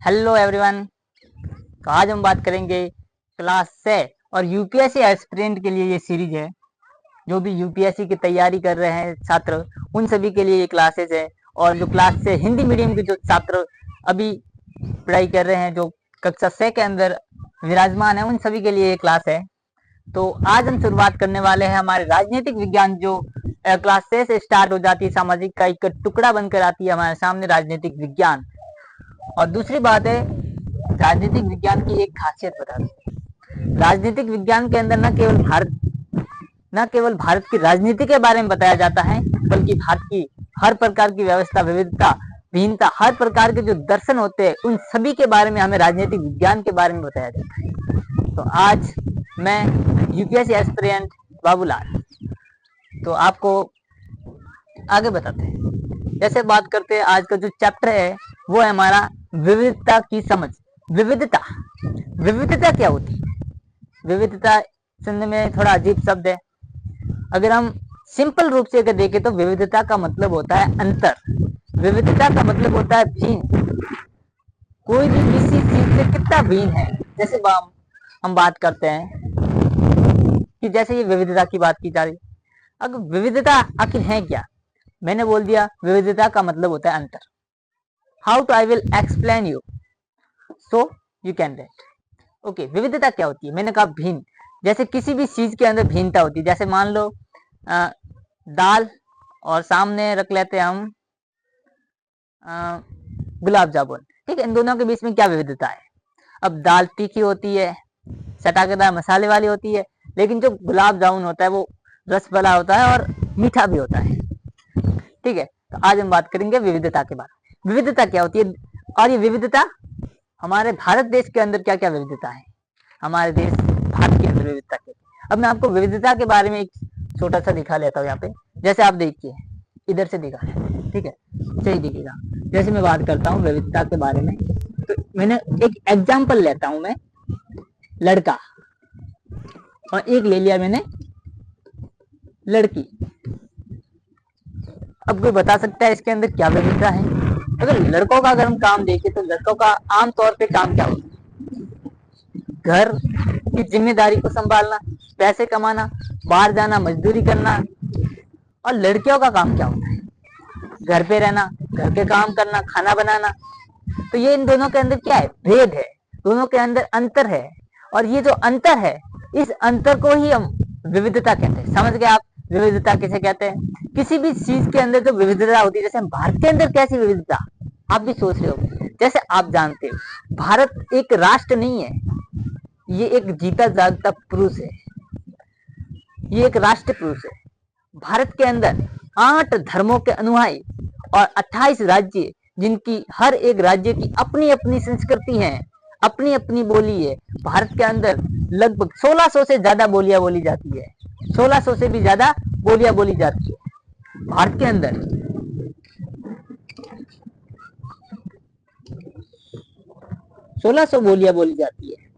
Hello everyone. तो आज हम बात करेंगे क्लास 6 और यूपीएससी एस्पिरेंट के लिए ये सीरीज है। जो भी यूपीएससी की तैयारी कर रहे हैं छात्र, उन सभी के लिए ये क्लासेस है। और जो क्लास 6 हिंदी मीडियम के जो छात्र अभी पढ़ाई कर रहे हैं, जो कक्षा 6 के अंदर विराजमान है, उन सभी के लिए ये क्लास है। तो आज हम शुरुआत करने वाले हैं हमारे राजनीतिक विज्ञान, जो क्लास 6 से स्टार्ट हो जाती है, सामाजिक का एक टुकड़ा बनकर आती है हमारे सामने राजनीतिक विज्ञान। और दूसरी बात है, राजनीतिक विज्ञान की एक खासियत बता दूं। राजनीतिक विज्ञान के अंदर न केवल भारत की राजनीति के बारे में बताया जाता है, बल्कि भारत की हर प्रकार की व्यवस्था, विविधता, भिन्नता, हर प्रकार के जो दर्शन होते हैं, उन सभी के बारे में हमें राजनीतिक विज्ञान के बारे में बताया जाता है। तो आज मैं यूपीएससी एस्पिरेंट बाबूलाल तो आपको आगे बताते हैं। जैसे बात करते हैं, आज का जो चैप्टर है वो है हमारा विविधता की समझ। विविधता विविधता क्या होती है? विविधता सुनने में थोड़ा अजीब शब्द है। अगर हम सिंपल रूप से अगर देखें तो विविधता का मतलब होता है अंतर। विविधता का मतलब होता है भिन्न। कोई भी किसी चीज से कितना भिन्न है। जैसे हम बात करते हैं कि जैसे ये विविधता की बात की जा रही, अगर विविधता आखिर है क्या? मैंने बोल दिया विविधता का मतलब होता है अंतर। How to I will explain you so you can get. Okay, विविधता क्या होती है? मैंने कहा भिन्न। जैसे किसी भी चीज के अंदर भिन्नता होती है। जैसे मान लो दाल और सामने रख लेते हैं हम गुलाब जामुन। ठीक है, इन दोनों के बीच में क्या विविधता है? अब दाल तीखी होती है, चटाकेदार मसाले वाली होती है, लेकिन जो गुलाब जामुन होता है वो रस वाला होता है और मीठा भी होता है। ठीक है, तो आज हम बात करेंगे विविधता के बारे में। विविधता क्या होती है और ये विविधता हमारे भारत देश के अंदर क्या क्या विविधता है? हमारे देश भारत के अंदर विविधता क्या है? अब मैं आपको विविधता के बारे में एक छोटा सा दिखा लेता हूँ यहाँ पे। जैसे आप देखिए, इधर से दिखा लेते हैं, ठीक है, सही दिखेगा। जैसे मैं बात करता हूँ विविधता के बारे में, तो मैंने एक एग्जाम्पल लेता हूँ मैं, लड़का, और एक ले लिया मैंने लड़की। अब कोई बता सकता है इसके अंदर क्या विविधता है? अगर लड़कों का अगर हम काम देखें तो लड़कों का आमतौर पे काम क्या होता है? घर की जिम्मेदारी को संभालना, पैसे कमाना, बाहर जाना, मजदूरी करना। और लड़कियों का काम क्या होता है? घर पे रहना, घर के काम करना, खाना बनाना। तो ये इन दोनों के अंदर क्या है? भेद है, दोनों के अंदर अंतर है। और ये जो अंतर है, इस अंतर को ही हम विविधता कहते हैं। समझ गए आप विविधता किसे कहते हैं? किसी भी चीज के अंदर जो विविधता होती है, जैसे भारत के अंदर कैसी विविधता, आप भी सोच रहे हो। जैसे आप जानते हो, भारत एक राष्ट्र नहीं है, ये एक जीता जागता पुरुष है, ये एक राष्ट्र पुरुष है। भारत के अंदर 8 धर्मों के अनुयायी और 28 राज्य, जिनकी हर एक राज्य की अपनी अपनी संस्कृति है, अपनी अपनी बोली है। भारत के अंदर लगभग 1600 से ज्यादा बोलियां बोली जाती है। 1600 से भी ज्यादा बोलियां बोली जाती है भारत के अंदर। 1600 बोलियां बोली जाती है।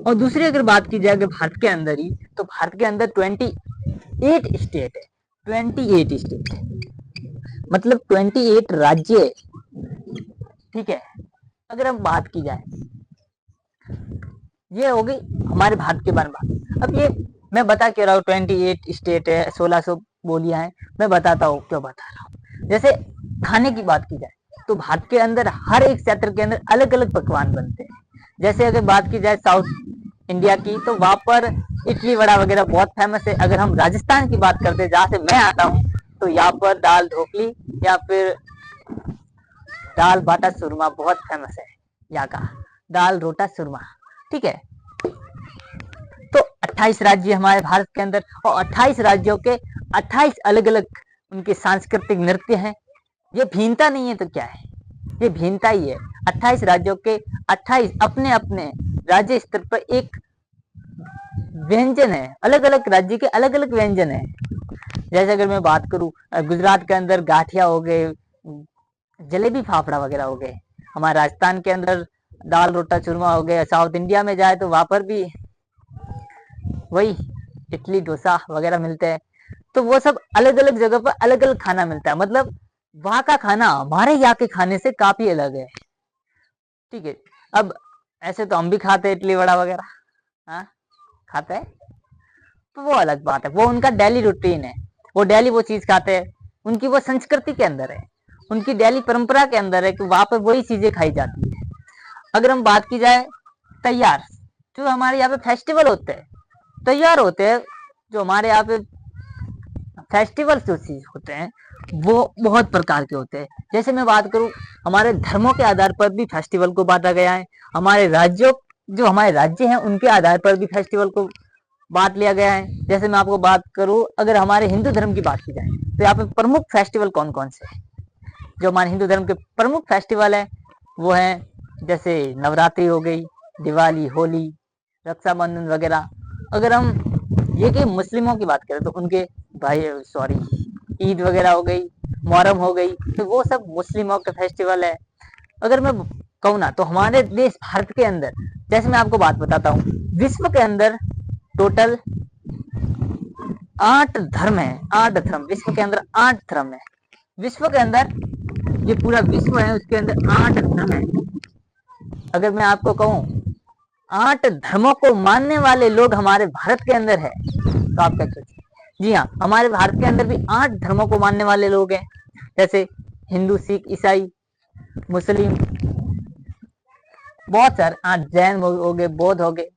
और दूसरी अगर बात की जाए भारत के अंदर ही, तो भारत के अंदर 28 स्टेट है। 28 स्टेट है, मतलब 28 राज्य है। ठीक है, अगर हम बात की जाए, ये हो गई हमारे भारत के बारे में। अब ये मैं बता के रहा हूँ 28 स्टेट है, 1600 बोलियां हैं। मैं बताता हूँ क्यों बता रहा हूँ। जैसे खाने की बात की जाए तो भारत के अंदर हर एक क्षेत्र के अंदर अलग अलग पकवान बनते हैं। जैसे अगर बात की जाए साउथ इंडिया की, तो वहां पर इडली वड़ा वगैरह बहुत फेमस है। अगर हम राजस्थान की बात करते हैं, जहाँ से मैं आता हूँ, तो यहाँ पर दाल ढोकली या फिर दाल बाटा चूरमा बहुत फेमस है। यहाँ का दाल रोटा चूरमा। ठीक है, तो 28 राज्य हमारे भारत के अंदर, और 28 राज्यों के 28 अलग अलग उनके सांस्कृतिक नृत्य हैं। ये भिन्नता नहीं है तो क्या है? ये भिन्नता ही है। 28 राज्यों के 28 अपने अपने राज्य स्तर पर एक व्यंजन है। अलग अलग राज्य के अलग अलग व्यंजन है। जैसे अगर मैं बात करूं, गुजरात के अंदर गाठिया हो गए, जलेबी फाफड़ा वगैरह हो गए। हमारे राजस्थान के अंदर दाल रोटा चूरमा हो गया। साउथ इंडिया में जाए तो वहां पर भी वही इडली डोसा वगैरह मिलते हैं। तो वो सब अलग अलग जगह पर अलग अलग खाना मिलता है, मतलब वहां का खाना हमारे यहाँ के खाने से काफी अलग है। ठीक है। अब ऐसे तो हम भी खाते हैं इडली वड़ा वगैरह, हाँ खाते हैं, तो वो अलग बात है, वो उनका डेली रूटीन है, वो डेली वो चीज खाते हैं, उनकी वो संस्कृति के अंदर है, उनकी डेली परंपरा के अंदर है कि वहां पर वही चीजें खाई जाती है। अगर हम बात की जाए तैयार, जो हमारे यहाँ पे फेस्टिवल होते हैं, तैयार होते हैं, जो हमारे यहाँ पे फेस्टिवल जो चीज होते हैं वो बहुत प्रकार के होते हैं। जैसे मैं बात करूं, हमारे धर्मों के आधार पर भी फेस्टिवल को बांटा गया है, हमारे राज्यों, जो हमारे राज्य हैं उनके आधार पर भी फेस्टिवल को बांट लिया गया है। जैसे मैं आपको बात करूं, अगर हमारे हिंदू धर्म की बात की जाए तो यहाँ पे प्रमुख फेस्टिवल कौन कौन से हैं? जो हमारे हिंदू धर्म के प्रमुख फेस्टिवल है वो है जैसे नवरात्रि हो गई, दिवाली, होली, रक्षाबंधन वगैरह। अगर हम ये कि मुस्लिमों की बात करें तो उनके भाई सॉरी ईद वगैरह हो गई, मुहर्रम हो गई, तो वो सब मुस्लिमों के फेस्टिवल है। अगर मैं कहूँ ना तो हमारे देश भारत के अंदर, जैसे मैं आपको बात बताता हूँ, विश्व के अंदर टोटल 8 धर्म है, 8 धर्म, विश्व के अंदर 8 धर्म है। विश्व के अंदर ये पूरा विश्व है, उसके अंदर 8 धर्म है। अगर मैं आपको कहूँ 8 धर्मों को मानने वाले लोग हमारे भारत के अंदर है, तो आप क्या सोचिए? जी हाँ, हमारे भारत के अंदर भी 8 धर्मों को मानने वाले लोग हैं, जैसे हिंदू, सिख, ईसाई, मुस्लिम, बहुत सारे 8 जैन हो गए, बौद्ध हो गए,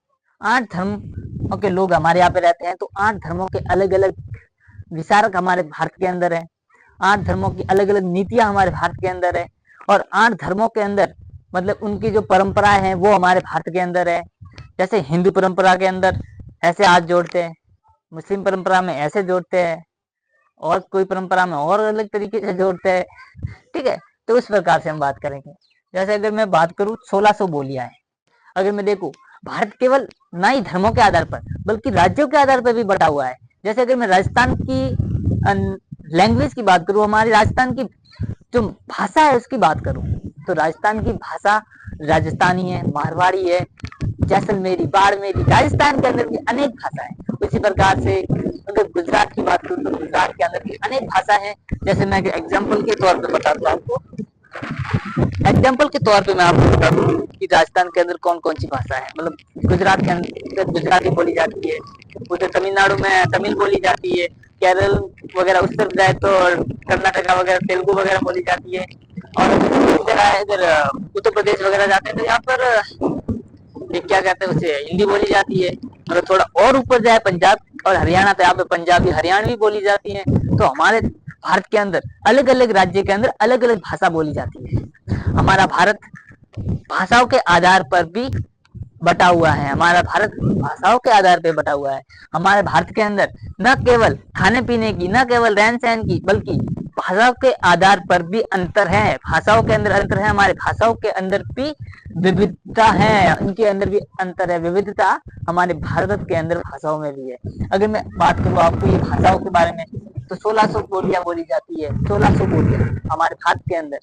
8 धर्मों के लोग हमारे यहाँ पे रहते हैं। तो 8 धर्मों के अलग अलग विचारक हमारे भारत के अंदर है, 8 धर्मों की अलग अलग नीतियां हमारे भारत के अंदर है, और 8 धर्मों के अंदर मतलब उनकी जो परंपराएं हैं वो हमारे भारत के अंदर है। जैसे हिंदू परंपरा के अंदर ऐसे हाथ जोड़ते हैं, मुस्लिम परंपरा में ऐसे जोड़ते हैं, और कोई परंपरा में और अलग तरीके से जोड़ते हैं। ठीक है, तो उस प्रकार से हम बात करेंगे। जैसे अगर मैं बात करूं 1600 बोलियां हैं। अगर मैं देखूं, भारत केवल ना ही धर्मों के आधार पर बल्कि राज्यों के आधार पर भी बटा हुआ है। जैसे अगर मैं राजस्थान की लैंग्वेज की बात करूं, हमारी राजस्थान की जो भाषा है उसकी बात करूं, तो राजस्थान की भाषा राजस्थानी है, मारवाड़ी है, जैसलमेरी, बाड़मेरी, राजस्थान के अंदर भी अनेक भाषा है। उसी प्रकार से अगर गुजरात की बात करूं तो गुजरात के अंदर भी अनेक भाषा है। जैसे मैं एग्जाम्पल के तौर पर बताता हूँ आपको, एग्जाम्पल के तौर पे मैं आपको बता दूं कि राजस्थान के अंदर कौन कौन सी भाषा है। मतलब गुजरात के अंदर गुजराती बोली जाती है, उधर तमिलनाडु में तमिल बोली जाती है, केरल वगैरह उस तरफ जाए तो कर्नाटका वगैरह तेलुगु वगैरह बोली जाती है, और इधर उत्तर प्रदेश वगैरह जाते हैं तो यहाँ पर ये क्या कहते हैं उसे हिंदी बोली जाती है। अगर थोड़ा और ऊपर जाए पंजाब और हरियाणा तो यहाँ पे पंजाबी हरियाणवी बोली जाती है। तो हमारे भारत के अंदर अलग अलग राज्य के अंदर अलग अलग भाषा बोली जाती है। हमारा भारत भाषाओं के आधार पर भी बटा हुआ है, हमारा भारत भाषाओं के आधार पर बटा हुआ है। हमारे भारत के अंदर न केवल खाने पीने की, न केवल रहन सहन की, बल्कि भाषाओं के आधार पर भी अंतर है। भाषाओं के अंदर अंतर है, हमारे भाषाओं के अंदर भी विविधता है, उनके अंदर भी अंतर है, विविधता हमारे भारत के अंदर भाषाओं में भी है। अगर मैं बात करूँ आपको ये भाषाओं के बारे में, तो 1600 बोलियां बोली जाती है, 1600 बोलियां हमारे भारत के अंदर।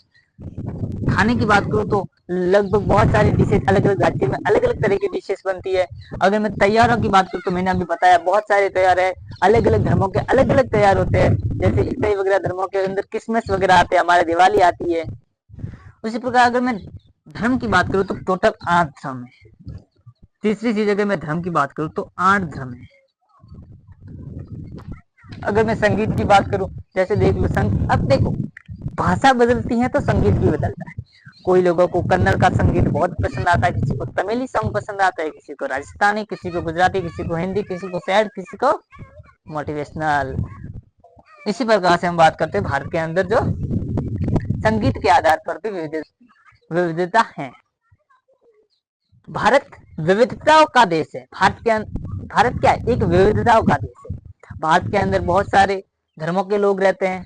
खाने की बात करूँ तो लगभग बहुत सारी डिशेज अलग अलग राज्य में अलग अलग तरह की डिशेस बनती है। अगर मैं तैयारों की बात करूँ तो मैंने अभी बताया बहुत सारे तैयार है, अलग अलग धर्मों के अलग अलग तैयार होते हैं। जैसे ईसाई वगैरह धर्मों के अंदर क्रिसमस वगैरह आते हैं, हमारे दिवाली आती है। उसी प्रकार अगर मैं धर्म की बात करूँ तो टोटल 8 धर्म है। तीसरी चीज अगर मैं धर्म की बात करूँ तो 8 धर्म है। अगर मैं संगीत की बात करूँ, जैसे देख लो अब देखो भाषा बदलती है तो संगीत भी बदलता है। कोई लोगों को कन्नड़ का संगीत बहुत पसंद आता है, किसी को तमिली सॉन्ग पसंद आता है, किसी को राजस्थानी, किसी को गुजराती, किसी को हिंदी, किसी को सैड, किसी को मोटिवेशनल। इसी प्रकार से हम बात करते हैं भारत के अंदर जो संगीत के आधार पर भी विविधता है। भारत विविधताओं का देश है। भारत क्या है? एक विविधताओं का देश है। भारत के अंदर बहुत सारे धर्मों के लोग रहते हैं,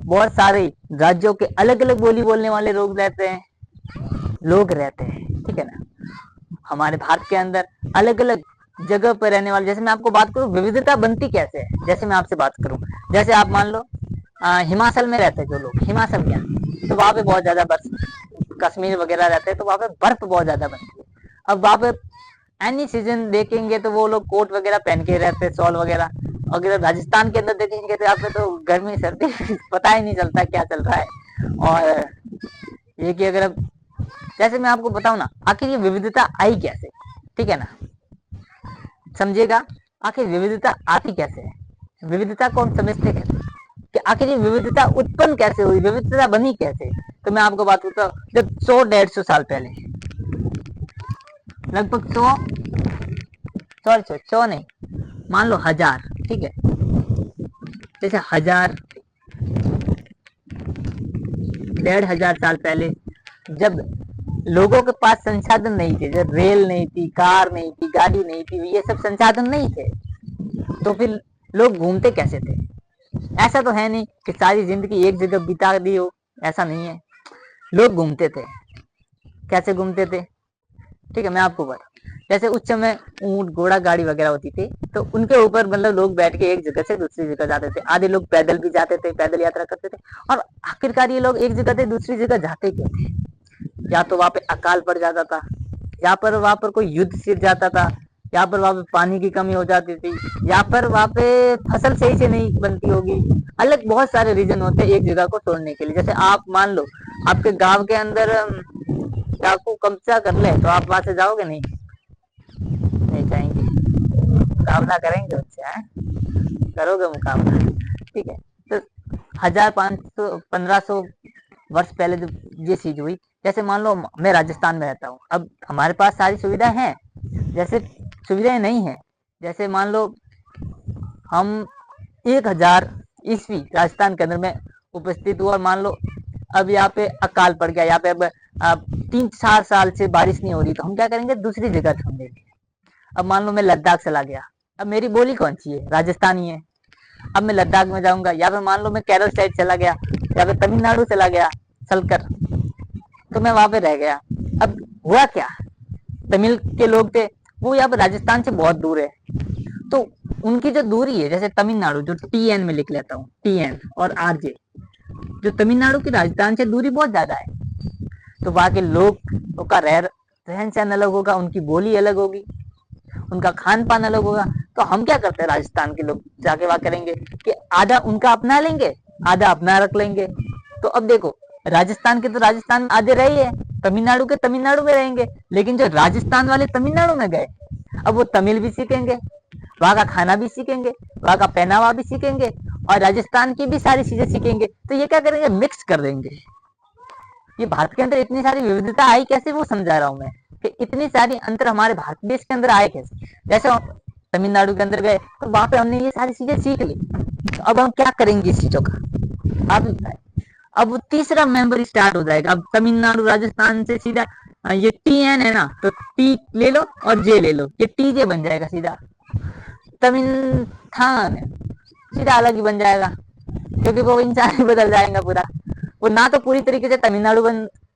बहुत सारे राज्यों के अलग अलग बोली बोलने वाले लोग रहते हैं, ठीक है ना। हमारे भारत के अंदर अलग अलग जगह पर रहने वाले, जैसे मैं आपको बात करूं विविधता बनती कैसे है, जैसे मैं आपसे बात करूं, जैसे आप मान लो हिमाचल में रहते हैं जो लोग, हिमाचल क्या, तो वहां पे बहुत ज्यादा बर्फ, कश्मीर वगैरह रहते हैं तो वहां पे बर्फ बहुत ज्यादा बनती है। अब वहां पे एनी सीजन देखेंगे तो वो लोग कोट वगैरह पहन के रहते हैं, शॉल वगैरह। अगर राजस्थान के अंदर देखेंगे तो यहाँ पे तो गर्मी सर्दी पता ही नहीं चलता क्या चल रहा है। और ये कि अगर जैसे मैं आपको बताऊं ना, आखिर ये विविधता आई कैसे, ठीक है ना, समझिएगा। आखिर विविधता आती कैसे है, विविधता को हम समझते कैसे, कि आखिर ये विविधता उत्पन्न कैसे हुई, विविधता बनी कैसे। तो मैं आपको बात बताऊं, जब 100-150 साल पहले, लगभग 100 नहीं, मान लो 1000, ठीक है, जैसे 1000 1500 साल पहले, जब लोगों के पास संसाधन नहीं थे, जब रेल नहीं थी, कार नहीं थी, गाड़ी नहीं थी, ये सब संसाधन नहीं थे, तो फिर लोग घूमते कैसे थे। ऐसा तो है नहीं कि सारी जिंदगी एक जगह बिता दी हो, ऐसा नहीं है। लोग घूमते थे, कैसे घूमते थे, ठीक है, मैं आपको बता, जैसे उस समय ऊंट घोड़ा गाड़ी वगैरह होती थी, तो उनके ऊपर मतलब लोग बैठ के एक जगह से दूसरी जगह जाते थे। आधे लोग पैदल भी जाते थे, पैदल यात्रा करते थे। और आखिरकार ये लोग एक जगह से दूसरी जगह जाते क्यों थे? या तो वहां पे अकाल पड़ जाता था, या पर वहां पर कोई युद्ध छिड़ जाता था, या पर वहां पे पानी की कमी हो जाती थी, या पर वहां पे फसल सही से नहीं बनती होगी। अलग बहुत सारे रीजन होते हैं एक जगह को छोड़ने के लिए। जैसे आप मान लो आपके गांव के अंदर चाकू कब्जा कर ले, तो आप वहां से जाओगे नहीं, नहीं जाएंगे, मुकाबला करेंगे उससे, करोगे मुकाबला, ठीक है। तो 1500 1500 वर्ष पहले जब ये चीज हुई, जैसे मान लो मैं राजस्थान में रहता हूँ, अब हमारे पास सारी सुविधाएं हैं, जैसे सुविधाएं नहीं है, जैसे मान लो हम 1000 ईस्वी राजस्थान के अंदर में उपस्थित हुआ, और मान लो अब यहाँ पे अकाल पड़ गया, यहाँ पे अब 3-4 साल से बारिश नहीं हो रही, तो हम क्या करेंगे, दूसरी जगह ढूंढेंगे। अब मान लो मैं लद्दाख चला गया, अब मेरी बोली कौन सी है, राजस्थानी है। अब मैं लद्दाख में जाऊंगा, या फिर मान लो मैं केरल साइड चला गया, या फिर तमिलनाडु चला गया चलकर, तो मैं वहां पे रह गया। अब हुआ क्या, तमिल के लोग थे, वो यहाँ पे राजस्थान से बहुत दूर है, तो उनकी जो दूरी है, जैसे तमिलनाडु, जो TN में लिख लेता हूँ, TN और RJ, जो तमिलनाडु की राजस्थान से दूरी बहुत ज्यादा है, तो वहां के लोग का रहन सहन अलग होगा, उनकी बोली अलग होगी, उनका खान पान अलग होगा। तो हम क्या करते हैं, राजस्थान के लोग जाके वहां करेंगे कि आधा उनका अपना लेंगे, आधा अपना रख लेंगे। तो अब देखो, राजस्थान के तो राजस्थान में आधे रहे हैं, तमिलनाडु के तमिलनाडु में रहेंगे, लेकिन जो राजस्थान वाले तमिलनाडु में गए, अब वो तमिल भी सीखेंगे, वहां का खाना भी सीखेंगे, वहां का पहनावा भी सीखेंगे, और राजस्थान की भी सारी चीजें सीखेंगे। तो ये क्या करेंगे, मिक्स कर देंगे। ये भारत के अंदर इतनी सारी विविधता आई कैसे, वो समझा रहा हूं मैं, कि इतनी सारी अंतर हमारे भारत देश के अंदर आए कैसे। जैसे हम तमिलनाडु के अंदर गए, तो वहां पे हमने ये सारी चीजें सीख ली, तो अब हम क्या करेंगे इस चीजों का, आप बताएं। अब तीसरा मेंबर स्टार्ट हो जाएगा। अब तमिलनाडु राजस्थान से सीधा ये TN है ना, तो T ले लो और J ले लो, ये TJ बन जाएगा सीधा, तमिल थान सीधा अलग ही बन जाएगा, क्योंकि वो इंसान ही बदल जाएगा पूरा। वो ना तो पूरी तरीके से तमिलनाडु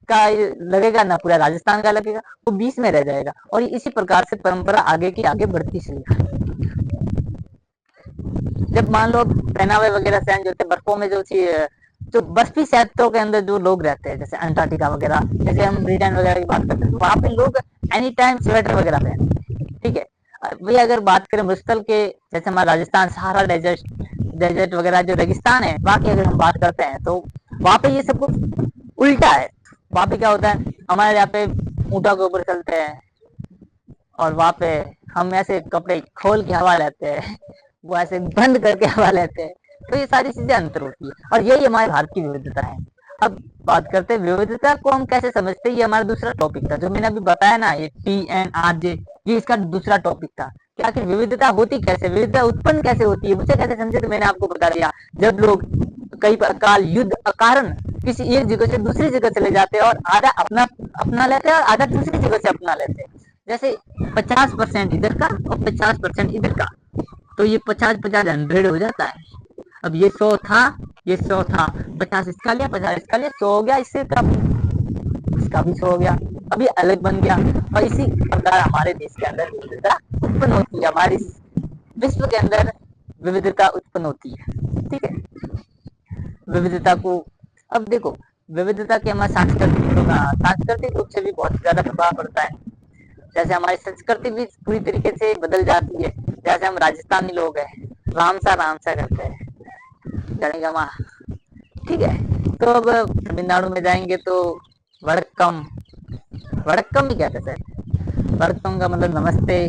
का लगेगा, ना पूरा राजस्थान का लगेगा, वो बीच में रह जाएगा। और इसी प्रकार से परंपरा आगे की आगे बढ़ती चली। जब मान लो पहनावे वगैरह चेंज होते, बर्फों में जो बर्फी क्षेत्रों के अंदर जो लोग रहते हैं, जैसे अंटार्कटिका वगैरह, जैसे हम ब्रिटेन वगैरह की बात करते हैं, तो वहां पे लोग एनी टाइम स्वेटर वगैरह पहनते हैं, ठीक है। वही अगर बात करें मुस्तल के, जैसे हमारा राजस्थान सहारा डेजर्ट वगैरह जो रेगिस्तान है, वहां की अगर हम बात करते हैं, तो वहां पे ये सब कुछ उल्टा है। वहां पे क्या होता है, हमारे यहाँ पे ऊँटों के ऊपर चलते हैं, और वहां पे हम ऐसे कपड़े खोल के हवा लेते हैं, वो ऐसे बंद करके हवा लेते हैं। तो ये सारी चीजें अंतर होती है, और यही हमारे भारत की विविधता है। अब बात करते हैं विविधता को हम कैसे समझते हैं, ये हमारा दूसरा टॉपिक था, जो मैंने अभी बताया ना, ये TNRJ, ये इसका दूसरा टॉपिक था कि आखिर विविधता होती कैसे, विविधता उत्पन्न कैसे होती है, मुझे कैसे समझे, तो मैंने आपको बता दिया। जब लोग कई प्रकार युद्ध अकारण किसी एक जगह से दूसरी जगह चले जाते हैं, और आधा अपना लेते हैं और आधा दूसरी जगह से अपना लेते हैं। जैसे 50% इधर का और 50% इधर का, तो ये 50-50 100 हो जाता है। अब ये 100 था, ये 100 था, 50 इसका लिया, 50 इसका लिया, 100 हो गया, इससे इसका भी 100 हो गया, अभी अलग बन गया। और इसी प्रकार हमारे देश के अंदर विविधता उत्पन्न होती है, हमारे विश्व के अंदर विविधता उत्पन्न होती है, ठीक है। विविधता को अब देखो, विविधता के हमारे सांस्कृतिक रूप से भी बहुत ज्यादा प्रभाव पड़ता है। जैसे हमारी संस्कृति भी पूरी तरीके से बदल जाती है। जैसे हम राजस्थानी लोग हैं, राम सा करते हैं, जनेगमा, ठीक है। तो अब तमिलनाडु में जाएंगे तो वड़कम, वड़कम ही कहते हैं सर, वड़कम का मतलब नमस्ते।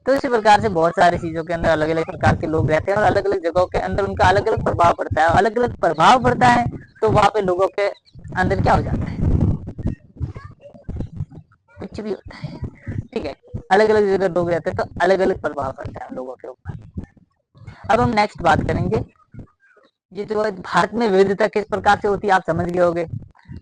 तो इसी प्रकार से बहुत सारी चीजों के अंदर अलग अलग प्रकार के लोग रहते हैं और अलग अलग जगहों के अंदर उनका अलग अलग प्रभाव पड़ता है, अलग अलग प्रभाव पड़ता है तो वहां पे लोगों के अंदर क्या हो जाता है, कुछ भी होता है, ठीक है। अलग अलग जगह लोग रहते हैं तो अलग अलग प्रभाव पड़ता है लोगों के ऊपर। अब हम नेक्स्ट बात करेंगे, ये जो भारत में विविधता किस प्रकार से होती है आप समझ गए होंगे,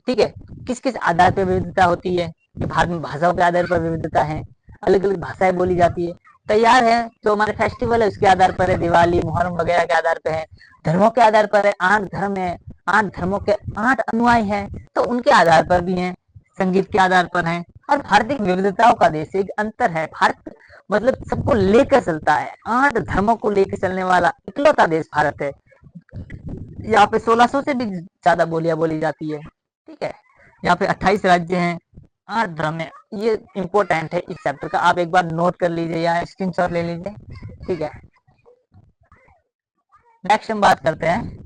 ठीक है। किस किस आधार पर विविधता होती है, कि भारत में भाषाओं के आधार पर विविधता है, अलग अलग भाषाएं बोली जाती है। तैयार है जो हमारे फेस्टिवल है उसके आधार पर है, दिवाली मुहर्रम वगैरह के आधार पर है। धर्मों के आधार पर है, 8 धर्म है, 8 धर्मों के 8 अनुयायी हैं तो उनके आधार पर भी हैं, संगीत के आधार पर हैं। और भारत एक विविधताओं का देश, एक अंतर है, भारत मतलब सबको लेकर चलता है, 8 धर्मों को लेकर चलने वाला इकलौता देश भारत है। यहाँ पे 1600 से भी ज्यादा बोलियां बोली जाती है, ठीक है। यहाँ पे 28 राज्य हैं, 8 धर्म है। ये इम्पोर्टेंट है इस चैप्टर का, आप एक बार नोट कर लीजिए या स्क्रीनशॉट ले लीजिए, ठीक है। नेक्स्ट हम बात करते हैं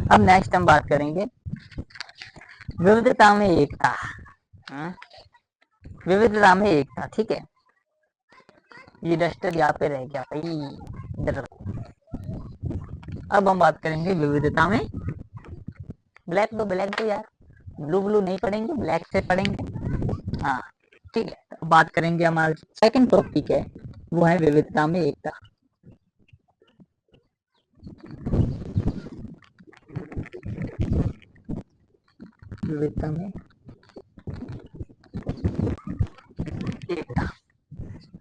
अब नेक्स्ट हम बात करेंगे विविधता में एकता। हाँ? विविधता में एकता, ठीक है। ये डस्टर यहाँ पे रह गया भाई, इधर रखो। अब हम बात करेंगे विविधता में, ब्लैक दो यार, ब्लू ब्लू नहीं पढ़ेंगे, ब्लैक से पढ़ेंगे, हाँ ठीक है। तो बात करेंगे, हमारा सेकंड टॉपिक है वो है विविधता में एकता। विविधता में एकता,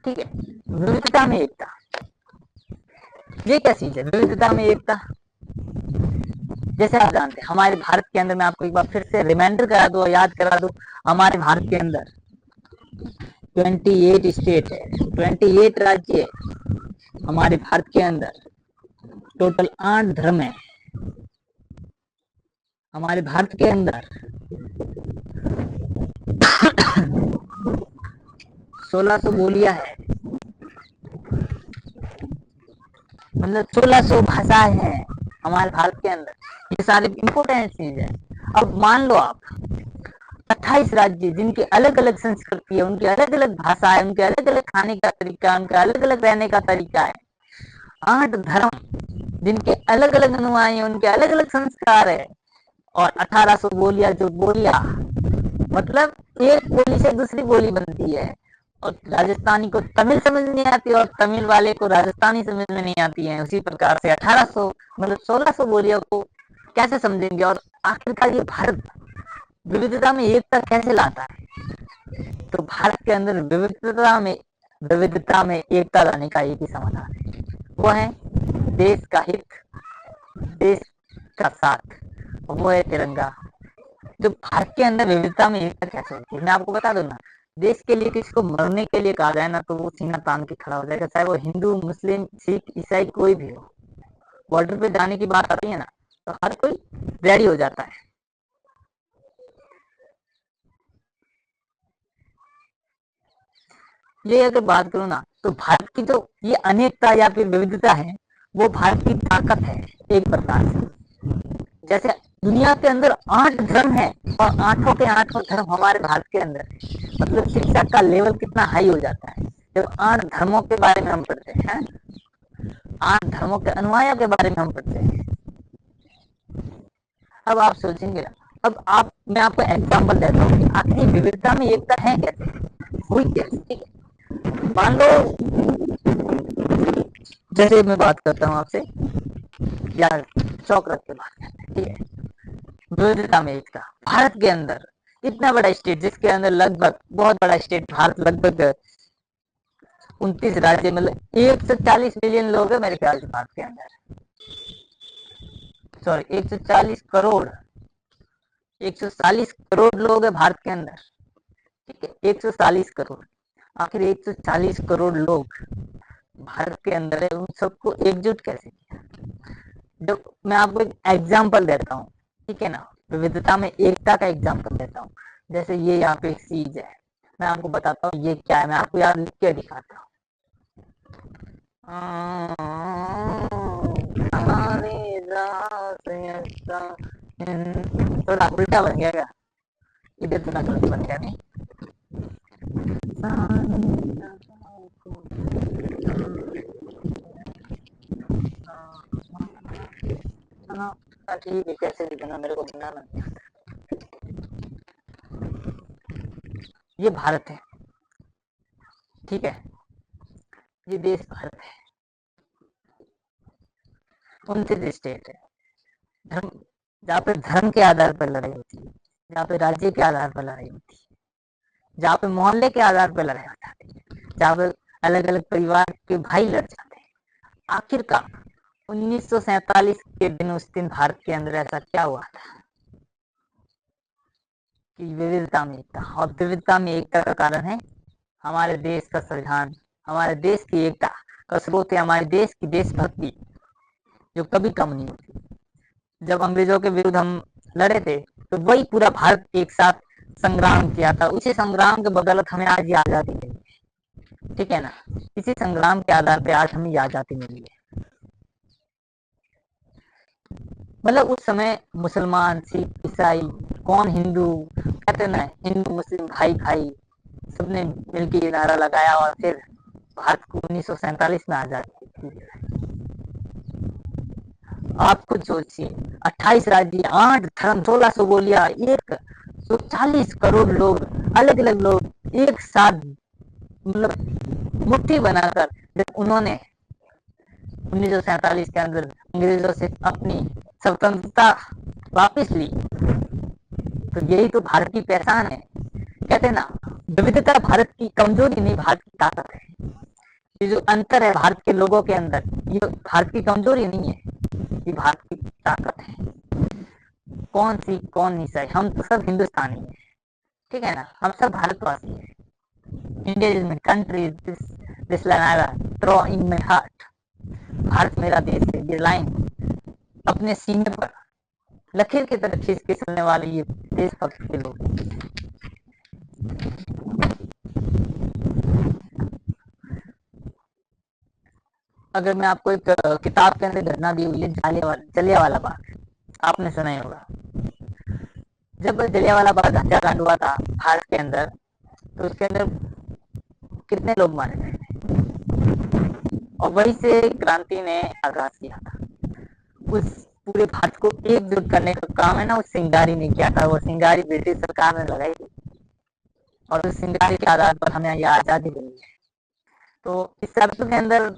ठीक है। विविधता में एकता ये क्या चीज है, विविधता में एकता। जैसे आप जानते हैं हमारे भारत के अंदर, मैं आपको एक बार फिर से रिमाइंडर करा दूं, याद करा दूं, हमारे भारत के अंदर 28 स्टेट है, 28 राज्य है हमारे भारत के अंदर, टोटल 8 धर्म है हमारे भारत के अंदर, 1600 बोलियां है, मतलब 1600 भाषाएं हैं हमारे भारत के अंदर। ये सारे इंपोर्टेंट चीज है। अब मान लो आप 28 राज्य जिनकी अलग अलग संस्कृति है, उनकी अलग अलग भाषा है, उनके अलग अलग खाने का तरीका, उनका अलग अलग रहने का तरीका है। 8 धर्म जिनके अलग अलग अनुयायी है, उनके अलग अलग संस्कार है, और 1800 बोलियां, जो बोलियां मतलब एक बोली से दूसरी बोली बनती है, और राजस्थानी को तमिल समझ नहीं आती और तमिल वाले को राजस्थानी समझ में नहीं आती है। उसी प्रकार से 1800 मतलब 1600 बोलियों को कैसे समझेंगे, और आखिरकार ये भारत विविधता में एकता कैसे लाता है। तो भारत के अंदर विविधता में एकता लाने का एक ही समाधान है, वो है देश का हित, देश का साथ, वो है तिरंगा। जो भारत के अंदर विविधता में एकता कैसे होती है, मैं आपको बता दूं ना, देश के लिए किसी को मरने के लिए कहा जाए ना तो वो सीना तान के खड़ा हो जाएगा, चाहे वो हिंदू मुस्लिम सिख ईसाई कोई भी हो। बॉर्डर पे जाने की बात आती है ना तो हर कोई रेडी हो जाता है। ये अगर बात करूँ ना तो भारत की जो ये अनेकता या फिर विविधता है वो भारत की ताकत है एक प्रकार से। जैसे दुनिया के अंदर 8 धर्म है और 8 के 8 धर्म हमारे भारत के अंदर है, मतलब शिक्षा का लेवल कितना हाई हो जाता है जब 8 धर्मों के बारे में हम पढ़ते हैं, 8 धर्मों के अनुयायियों के बारे में हम पढ़ते हैं। अब आप सोचेंगे ना, अब आप मैं आपको एग्जांपल देता हूँ कि आखिर विविधता में एकता है कैसे, हुई कैसे, ठीक है। मान लो जैसे मैं बात करता हूँ आपसे, या चौक रख के बात करते हैं, ठीक है। विविधता में एकता, भारत के अंदर इतना बड़ा स्टेट जिसके अंदर लगभग, बहुत बड़ा स्टेट भारत, लगभग 29 राज्य, मतलब 140 मिलियन लोग है मेरे ख्याल से भारत के अंदर, सॉरी 140 करोड़, 140 करोड़ लोग है भारत के अंदर, ठीक है, 140 करोड़। आखिर 140 करोड़ लोग भारत के अंदर है, उन सबको एकजुट कैसे किया? जब मैं आपको एक एग्जाम्पल देता हूँ, ठीक है ना, विविधता में एकता का एग्जाम्पल देता हूँ। जैसे ये यहाँ पे एक चीज है, मैं आपको बताता हूँ ये क्या है, मैं आपको याद लिख के दिखाता हूँ। थोड़ा उल्टा बन गया क्या? इधर थोड़ा गलत बन गया नहीं? ठीक है, कैसे लिखना मेरे को बनाना नहीं आता। ये भारत है, ठीक है, ये देश भारत है, 29 स्टेट है। धर्म, जहाँ पे धर्म के आधार पर लड़ाई होती है, जहाँ पे राज्य के आधार पर लड़ाई होती है, जहाँ पे मोहल्ले के आधार पर लड़ाई हो जाती है, जहाँ पे अलग अलग परिवार के भाई लड़ जाते हैं। आखिरकार 1947 के दिन, उस दिन भारत के अंदर ऐसा क्या हुआ था कि विविधता में एकता, और विविधता में एकता का कारण है हमारे देश का संविधान, हमारे देश की एकता का स्रोत है हमारे देश की देशभक्ति, जो कभी कम नहीं होती। जब अंग्रेजों के विरुद्ध हम लड़े थे, तो वही पूरा भारत एक साथ संग्राम किया था, उसी संग्राम के बदौलत हमें आज ये आजादी मिली है, ठीक है ना। इसी संग्राम के आधार पे आज हमें ये आजादी मिली है। मतलब उस समय मुसलमान, सिख, ईसाई, कौन हिंदू, कहते ना हिंदू मुस्लिम भाई भाई, सबने मिलकर ये नारा लगाया और फिर भारत को 1947 में आजादी दी। आप खुद सोचिए, 28 राज्य, 8 धर्म, 1600 बोलियां, 140 करोड़ लोग, अलग अलग लोग एक साथ, मतलब मुट्ठी बनाकर जब उन्होंने 1947 के अंदर अंग्रेजों से अपनी स्वतंत्रता वापस ली, तो यही तो भारत की पहचान है। कहते ना, विविधता भारत की कमजोरी नहीं, भारत की ताकत है। ये जो अंतर है भारत के लोगों के अंदर, ये भारत की कमजोरी नहीं है, ये भारत की ताकत है। कौन सिख, कौन ईसाई, हम तो सब हिंदुस्तानी है, ठीक है ना, हम सब भारतवासी है। India is my country, this line I draw in my heart. Bharat मेरा देश है, ये लाइन अपने सीने पर लकीर की तरह खींच के चलने वाले ये देशभक्त के लोग। अगर मैं आपको एक किताब के अंदर घटना दी हुई है, जलियांवाला बाग, आपने सुना ही होगा। जब जलियांवाला बाग हत्याकांड हुआ था भारत के अंदर, तो उसके अंदर कितने लोग मारे गए थे, और वहीं से क्रांति ने आगाज किया था। उस पूरे भारत को एकजुट करने का काम है ना, उस सिंगारी ने किया था। वो सिंगारी ब्रिटिश सरकार ने लगाई थी, और उस सिंगारी के आधार पर हमें यह आजादी मिली है। तो इस चैप्टर के अंदर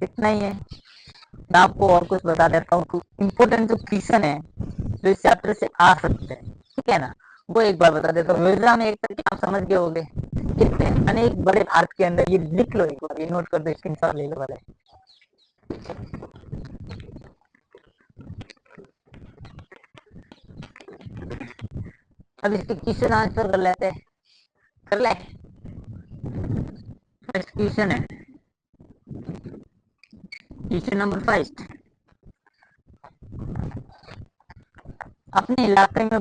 इतना ही है। मैं आपको और कुछ बता देता हूँ, इम्पोर्टेंट जो क्वेश्चन है जो इस चैप्टर से आ सकते हैं, ठीक है ना, वो एक बार बता देता हूँ। विविधता में एकता की आप समझ गए होंगे, कितने अनेक बड़े भारत के अंदर, ये लिख लो एक बार, ये नोट कर दो, स्क्रीनशॉट ले लो वाले। अब इसके क्वेश्चन आंसर कर लेते हैं, कर ले। फर्स्ट क्वेश्चन है, क्वेश्चन नंबर 5, अपने इलाके में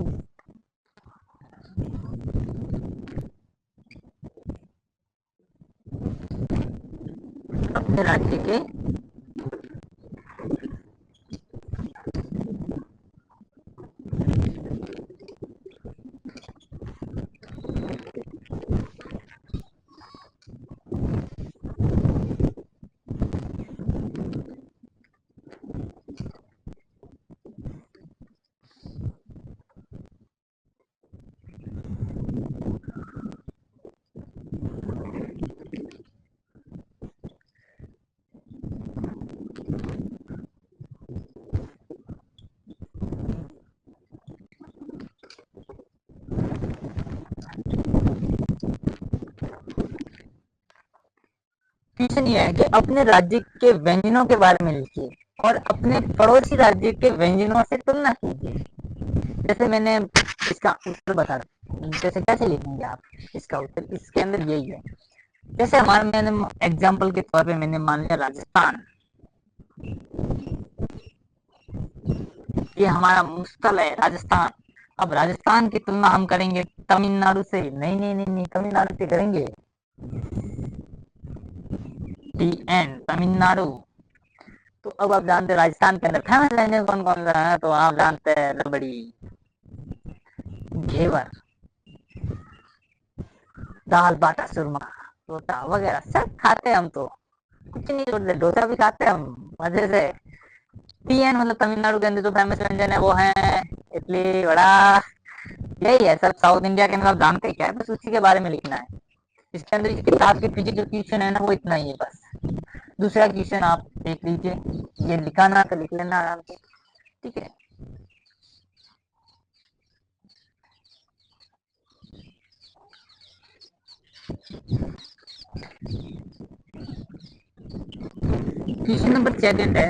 अपने राज्य के क्वेश्चन ये है कि अपने राज्य के व्यंजनों के बारे में लिखिए और अपने पड़ोसी राज्य के व्यंजनों से तुलना कीजिए। जैसे मैंने इसका उत्तर बता दो। जैसे कैसे लिखेंगे आप इसका उत्तर, इसके अंदर यही है। जैसे हमारे, मैंने एग्जाम्पल के तौर पे मैंने मान लिया राजस्थान, ये हमारा मुस्तल है राजस्थान। अब राजस्थान की तुलना हम करेंगे तमिलनाडु से, नहीं नहीं नहीं नहीं, तमिलनाडु से करेंगे TN तमिलनाडु। तो अब आप जानते हैं राजस्थान के अंदर फेमस व्यंजन कौन कौन सा है, तो आप जानते हैं रबड़ी, घेवर, दाल बाटा चूरमा, रोटा वगैरह सब खाते हैं हम तो, कुछ नहीं छोड़ते, डोसा भी खाते हैं हम मजे से। TN मतलब तमिलनाडु के अंदर जो फेमस व्यंजन है वो है इडली वड़ा, यही है सब। साउथ इंडिया के अंदर आप जानते क्या है, बस उसी के बारे में लिखना है। इसके अंदर इस किताब के पीछे जो क्वेश्चन है ना वो इतना ही है बस। दूसरा क्वेश्चन आप देख लीजिए, ये लिखा ना तो लिख लेना आराम से, ठीक है। क्वेश्चन नंबर 2 है,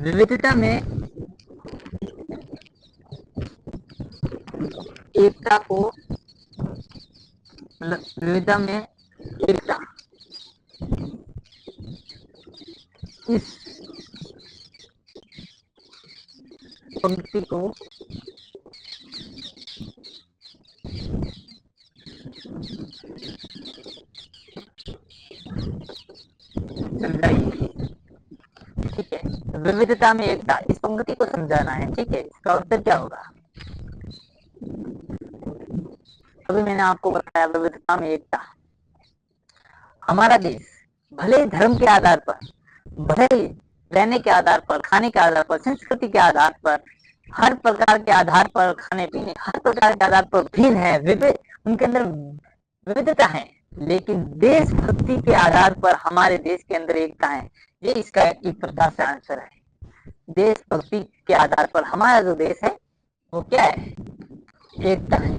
विविधता में एकता को, मतलब विविधता में एकता, इस पंक्ति को समझाइए, ठीक है। विविधता में एकता, इस पंक्ति को समझाना है, ठीक है। इसका उत्तर क्या होगा? अभी मैंने आपको बताया विविधता में एकता। हमारा देश भले धर्म के आधार पर, भले रहने के आधार पर, खाने के आधार पर, संस्कृति के आधार पर, हर प्रकार के आधार पर, खाने पीने हर प्रकार के आधार पर भिन्न है, विविध, उनके अंदर विविधता है, लेकिन देशभक्ति के आधार पर हमारे देश के अंदर एकता है। ये इसका एक प्रकार से आंसर है। देशभक्ति के आधार पर हमारा जो देश है वो क्या है? एकता है।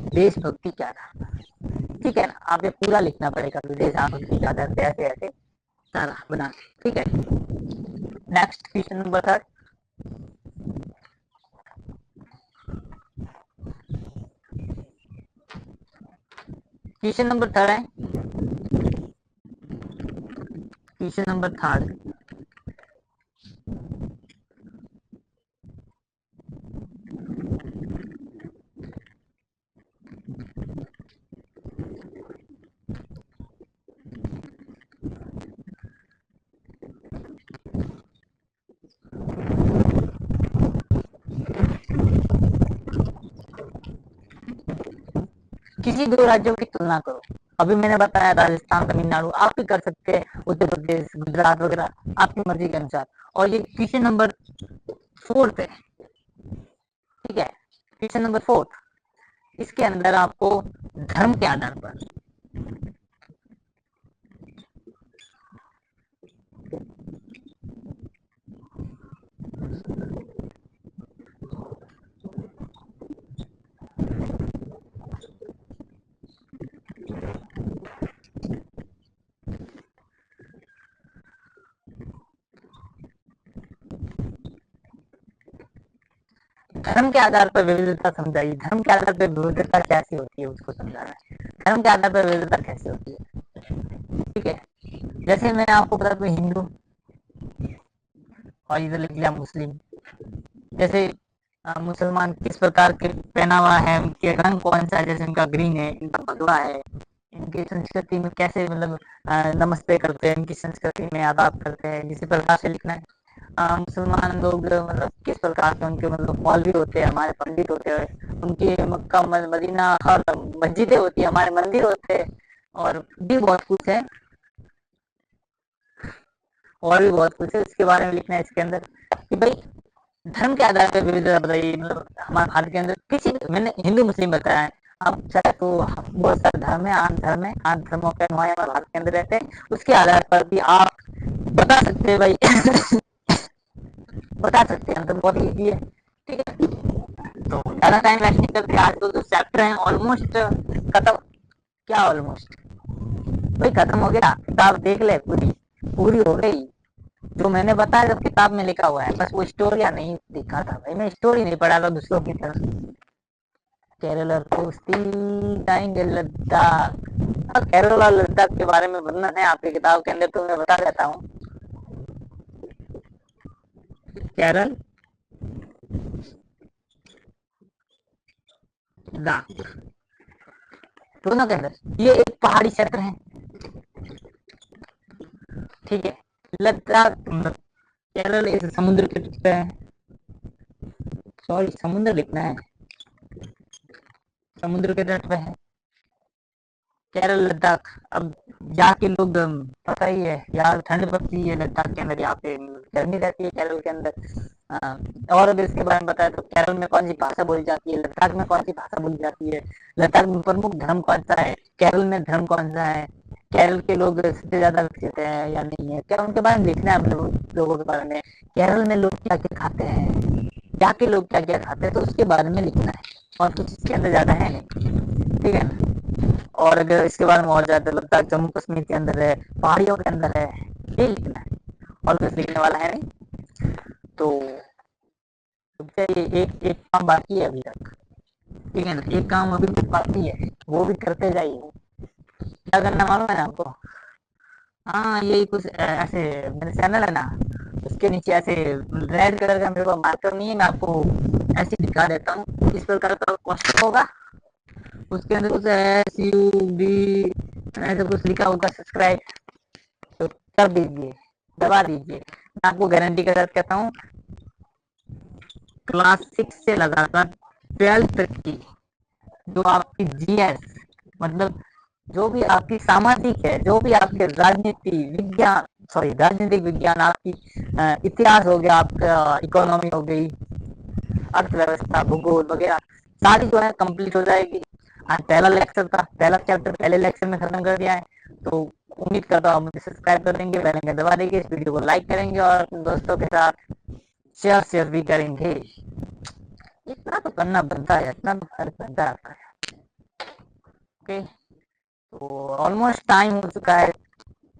देशभक्ति के आधार पर, ठीक है ना। आप ये पूरा लिखना पड़ेगा, देशभक्ति के आधार पर ऐसे ऐसे सारा बना, ठीक है। Next question number 3। Question number 3 है, क्वेश्चन नंबर 3। किसी दो राज्यों की तुलना करो। अभी मैंने बताया राजस्थान, तमिलनाडु, आप भी कर सकते हैं, उत्तर प्रदेश, गुजरात वगैरह, आपकी मर्जी के अनुसार। और ये क्वेश्चन नंबर 4 है, ठीक है। क्वेश्चन नंबर 4, इसके अंदर आपको धर्म के आधार पर, धर्म के आधार पर विविधता समझाइए। धर्म के आधार पर विविधता कैसी होती है उसको समझाना है। धर्म के आधार पर विविधता कैसे होती है, ठीक है। जैसे मैं आपको बता दूं हिंदू, और इधर लिख लिया मुस्लिम। जैसे मुसलमान किस प्रकार के पहनावा है, उनके रंग कौन सा है, जैसे उनका ग्रीन है, इनका भगवा है, इनकी संस्कृति में कैसे मतलब नमस्ते करते हैं, इनकी संस्कृति में आदाब करते हैं, इसी प्रकार से लिखना है। मुसलमान लोग मतलब किस प्रकार के उनके मतलब मौलवी होते हैं, हमारे पंडित होते हैं, उनकी मक्का मदीना और मस्जिदें होती है, हमारे मंदिर होते हैं, और भी बहुत कुछ है, और भी बहुत कुछ है, इसके बारे में लिखना है इसके अंदर कि भाई धर्म के आधार पर विविधता बताइए। मतलब हमारे भारत के अंदर किसी, मैंने हिंदू मुस्लिम बताया है, अब चाहे तो बहुत सारे धर्म है, आन धर्म है, आन धर्मों के अनुयायी हमारे भारत के अंदर रहते हैं, उसके आधार पर भी आप बता सकते हैं भाई बता सकते हैं, मतलब बहुत ईजी है, ठीक है। तो ज़्यादा टाइम वेस्ट नहीं करते, आज तो जो चैप्टर हैं ऑलमोस्ट खत्म, क्या ऑलमोस्ट? भाई खत्म हो गया, किताब देख ले, पूरी पूरी हो गई। जो मैंने बताया सब किताब में लिखा हुआ है, बस वो स्टोरिया नहीं दिखा था भाई, मैं स्टोरी नहीं पढ़ा था दूसरों की तरह। केरल और दोस्ती, जाएंगे लद्दाख। और केरल और लद्दाख के बारे में वर्णन है आपकी किताब के अंदर, तो मैं बता देता हूँ। केरल, लद्दाख, दोनों के अंदर ये एक पहाड़ी क्षेत्र है, ठीक है। लद्दाख, केरल इस समुद्र के तट पे है, सॉरी समुद्र लिखना है, समुद्र के तट पे है केरल लद्दाख। अब यहाँ के लोग पता ही है, यहाँ ठंड पड़ती है लद्दाख के अंदर, यहाँ पे गर्मी रहती है केरल के अंदर। और अगर इसके बारे में बताया तो केरल में कौन सी भाषा बोली जाती है, लद्दाख में कौन सी भाषा बोली जाती है, लद्दाख में प्रमुख धर्म कौन सा है, केरल में धर्म कौन सा है, केरल के लोग सबसे ज्यादा विकसित है या नहीं है, क्या उनके बारे में देखना है हम लोगों के बारे में। केरल में लोग क्या क्या खाते हैं, यहाँ के लोग क्या क्या खाते हैं, तो उसके बारे में लिखना है, और कुछ इसके अंदर ज्यादा है नहीं, ठीक है ना। और अगर इसके बारे में और ज्यादा लद्दाख जम्मू कश्मीर के अंदर है, पहाड़ियों के अंदर है, ये लिखना है, और कुछ लिखने वाला है नहीं। तो ये एक एक काम बाकी है अभी तक, ठीक है ना, एक काम अभी तक बाकी है, वो भी करते जाइए। क्या करना मालूम है ना आपको? हाँ, यही कुछ ऐसे मेरे चैनल है ना, उसके नीचे ऐसे रेड कलर का मेरे पास मार्कर नहीं है, मैं आपको ऐसे दिखा देता हूँ, इस प्रकार का क्वेश्चन होगा, उसके अंदर कुछ SUB ऐसा कुछ लिखा होगा, सब्सक्राइब, तो कर दीजिए, दबा दीजिए। मैं आपको गारंटी के साथ कहता हूँ, क्लास 6 से लगाकर 12th तक की जो आपकी GS, मतलब जो भी आपकी सामाजिक है, जो भी आपके राजनीति विज्ञान, सॉरी राजनीतिक विज्ञान, आपकी इतिहास हो गया, आपका इकोनॉमी हो गई, अर्थव्यवस्था, भूगोल वगैरह, सारी जो है कंप्लीट हो जाएगी। आज पहला लेक्चर था, पहला चैप्टर पहले लेक्चर में खत्म कर दिया है, तो उम्मीद करता हूँ मुझे सब्सक्राइब कर देंगे, बेल आइकन दबा देंगे, इस वीडियो को लाइक करेंगे, और अपने दोस्तों के साथ शेयर भी करेंगे। इतना तो करना बनता है, इतना तो फर्क बनता है। ओके, तो ऑलमोस्ट टाइम हो चुका है,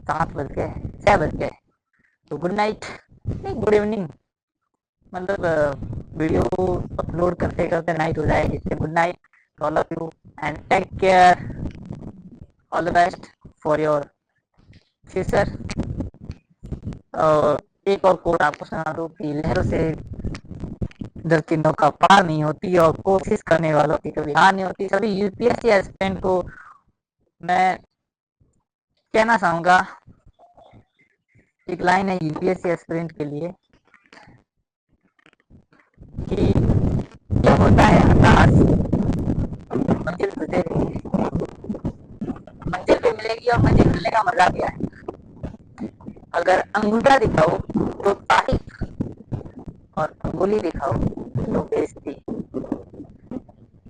7 बज गए 6 बज गए, तो गुड नाइट, नहीं गुड इवनिंग, मतलब वीडियो अपलोड करते करते नाइट हो जाएगी, इससे good night all of you, and take care, all the best for your future. और एक और कोट आपको सुना दूं कि लहरों से डरती नौका पार नहीं होती, और कोशिश करने वालों की कभी हार नहीं होती। सभी UPSC एस्पिरेंट को मैं कहना चाहूंगा, एक लाइन है UPSC एस्पिरेंट के लिए कि क्या होता है हताश, मंजिल गुजरेगी, मंजिल भी मिलेगी, और मंजिल मिलने का मजा भी है। अगर अंगूठा दिखाओ तो तारीफ, और अंगुली दिखाओ तो बेइज्जती।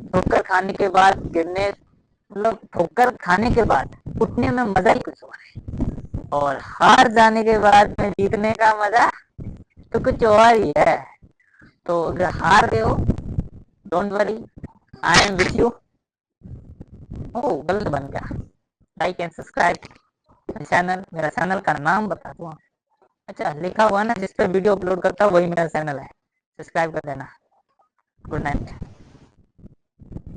ठोकर खाने के बाद गिरने, मतलब ठोकर खाने के बाद उठने में मजा ही कुछ और है, और हार जाने के बाद में जीतने का मजा तो कुछ और ही है। तो अगर हार गए हो, don't worry, I am with you. ओ गलत बन गया, लाइक एंड सब्सक्राइब चैनल, मेरा चैनल का नाम बता दूँ, अच्छा लिखा हुआ ना जिस पे वीडियो अपलोड करता हूँ वही मेरा चैनल है, सब्सक्राइब कर देना। Good night.